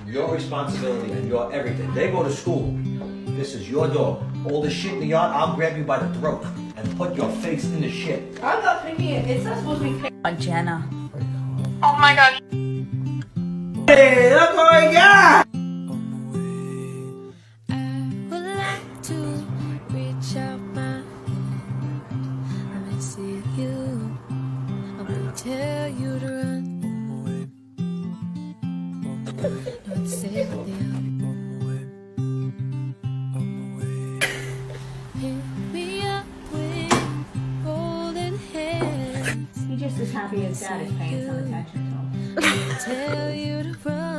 your responsibility and your everything. They go to school. This is your dog. All the shit in the yard, I'll grab you by the throat and put your face in the shit. I'm not picking it. It's not supposed to be picked. On Jenna. Oh my god. Hey, look what I got! Tell you to run away. Don't say Pick me up with golden hands. He just is happy his dad is paying some attention to him. Tell you to run